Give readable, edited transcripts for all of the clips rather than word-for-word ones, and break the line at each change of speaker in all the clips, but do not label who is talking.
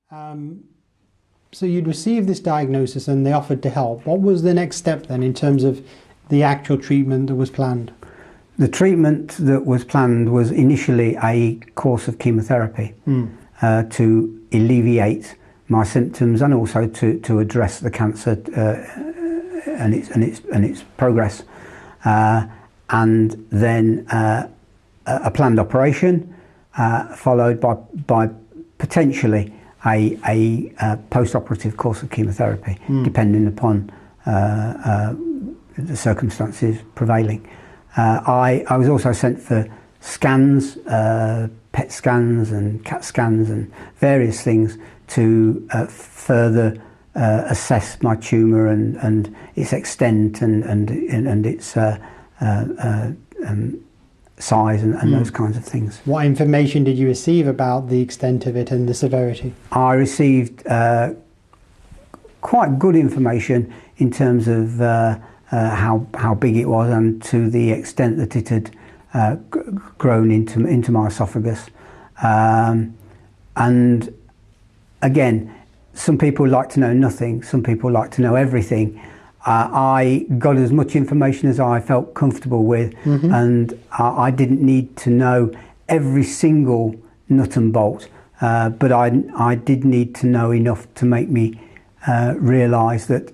So you'd received this diagnosis and they offered to help. What was the next step then in terms of the actual treatment that was planned?
The treatment that was planned was initially a course of chemotherapy to alleviate my symptoms and also to address the cancer and its progress, and then a planned operation followed by potentially a post-operative course of chemotherapy, depending upon the circumstances prevailing. I was also sent for scans, PET scans and CAT scans and various things to further assess my tumour and its extent and its size and those kinds of things.
What information did you receive about the extent of it and the severity?
I received quite good information in terms of how big it was and to the extent that it had grown into my esophagus. And again, some people like to know nothing, some people like to know everything. I got as much information as I felt comfortable with, and I didn't need to know every single nut and bolt, but I did need to know enough to make me realise that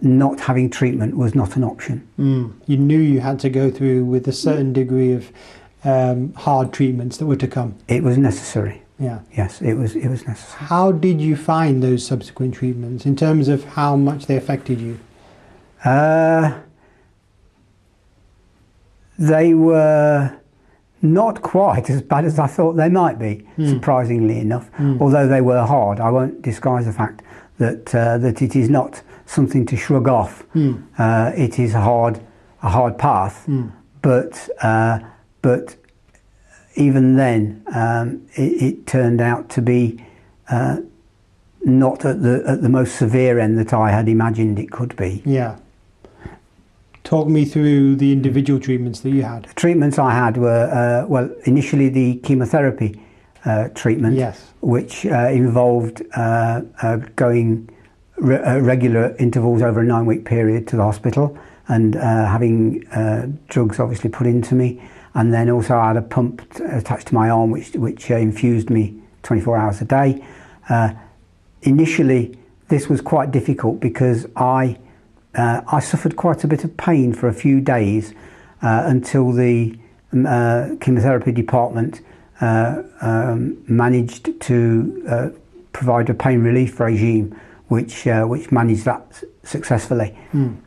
not having treatment was not an option.
You knew you had to go through with a certain degree of hard treatments that were to come.
It was necessary.
Yeah.
Yes, it was necessary.
How did you find those subsequent treatments in terms of how much they affected you?
They were not quite as bad as I thought they might be, surprisingly enough. Although they were hard, I won't disguise the fact that that it is not something to shrug off. It is a hard path, but even then, it turned out to be not at the most severe end that I had imagined it could be.
Yeah. Talk me through the individual treatments that you had.
The treatments I had were, well, initially the chemotherapy treatment,
yes,
which involved going regular intervals over a 9-week period to the hospital and having drugs obviously put into me. And then also I had a pump attached to my arm which infused me 24 hours a day. Initially this was quite difficult because I suffered quite a bit of pain for a few days until the chemotherapy department managed to provide a pain relief regime which managed that successfully.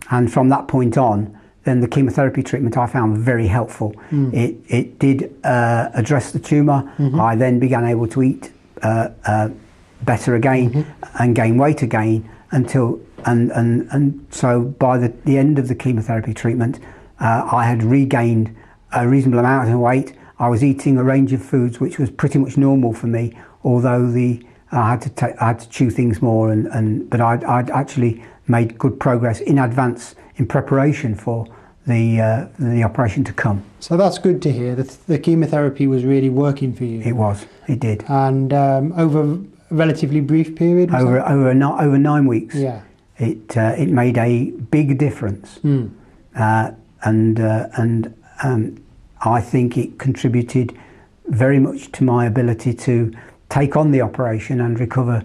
And from that point on, then the chemotherapy treatment I found very helpful. It did address the tumour. I then began able to eat better again and gain weight again until and so by the end of the chemotherapy treatment, I had regained a reasonable amount of weight. I was eating a range of foods which was pretty much normal for me, although I had to chew things more but I'd actually made good progress in advance in preparation for the operation to come.
So that's good to hear. The chemotherapy was really working for you.
It was. It did.
And over a relatively brief period.
Over 9 weeks.
Yeah.
It made a big difference. And I think it contributed very much to my ability to take on the operation and recover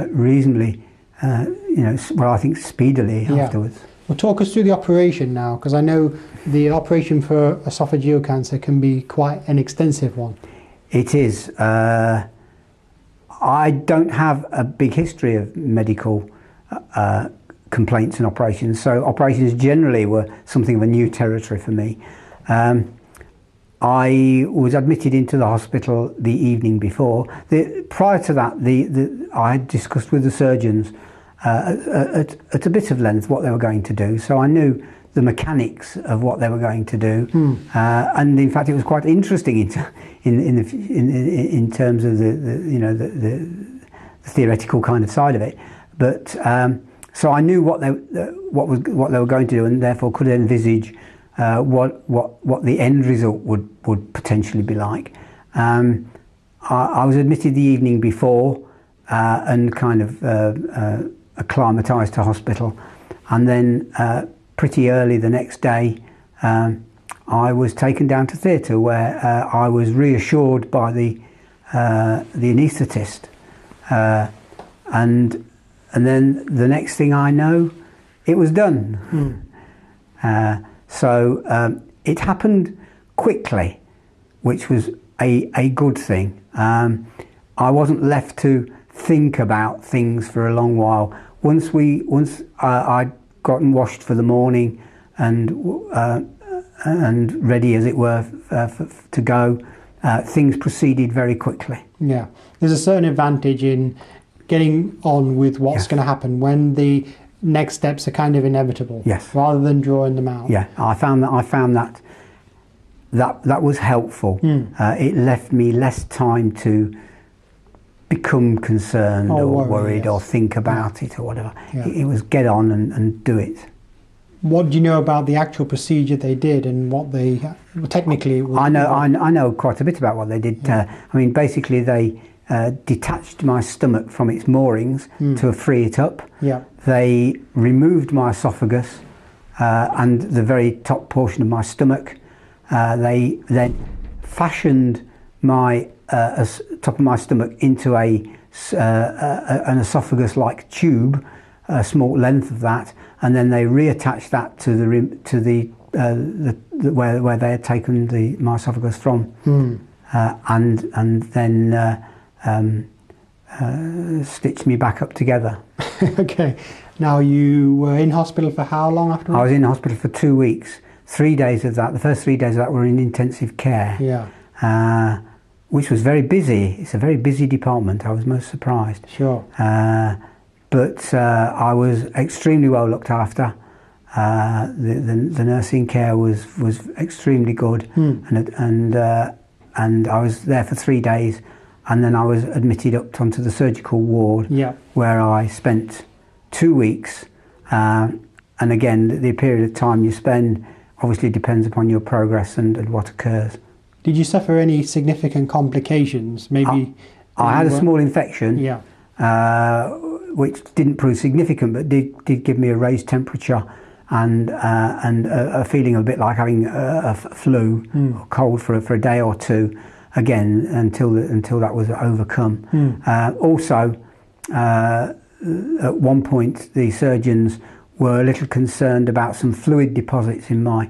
reasonably, well, I think speedily afterwards.
Well, talk us through the operation now, because I know the operation for esophageal cancer can be quite an extensive one.
It is. I don't have a big history of medical complaints and operations, so operations generally were something of a new territory for me. I was admitted into the hospital the evening before. Prior to that, I had discussed with the surgeons at a bit of length what they were going to do, so I knew the mechanics of what they were going to do, and in fact it was quite interesting in terms of the theoretical kind of side of it. But so I knew what they were going to do, and therefore could envisage what the end result would potentially be like. I was admitted the evening before. and kind of acclimatised to hospital. And then pretty early the next day, I was taken down to theatre, where I was reassured by the anaesthetist, and then the next thing I know, it was done. So it happened quickly, which was a good thing. I wasn't left to think about things for a long while. Once I'd gotten washed for the morning and ready, as it were, to go, things proceeded very quickly.
Yeah, there's a certain advantage in getting on with what's going to happen when the next steps are kind of inevitable.
Yes.
Rather than drawing them out.
Yeah, I found that was helpful. It left me less time to become concerned or worried or think about it or whatever. It was get on and do it.
What do you know about the actual procedure they did and what they technically?
I know quite a bit about what they did. I mean, basically they detached my stomach from its moorings to free it up.
Yeah.
They removed my esophagus and the very top portion of my stomach. They then fashioned my top of my stomach into an esophagus-like tube, a small length of that, and then they reattached that to where they had taken my esophagus from, and then stitched me back up together.
Okay. Now, you were in hospital for how long afterwards?
I was in hospital for 2 weeks. 3 days of that, the first 3 days of that were in intensive care.
Yeah.
Which was very busy. It's a very busy department. I was most surprised.
Sure.
But I was extremely well looked after. The nursing care was extremely good, and I was there for 3 days, and then I was admitted up onto the surgical ward, where I spent 2 weeks. And again, the period of time you spend obviously depends upon your progress and what occurs.
Did you suffer any significant complications? Maybe
I had a small infection, which didn't prove significant, but did give me a raised temperature and a feeling a bit like having a flu or cold for a day or two. Again, until that was overcome. Also, at one point, the surgeons were a little concerned about some fluid deposits in my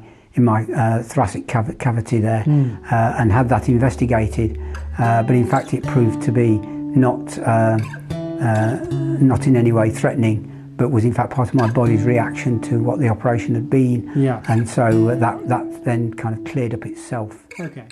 thoracic cavity there, and had that investigated, but in fact it proved to be not in any way threatening, but was in fact part of my body's reaction to what the operation had been, and so that then kind of cleared up itself.
Okay.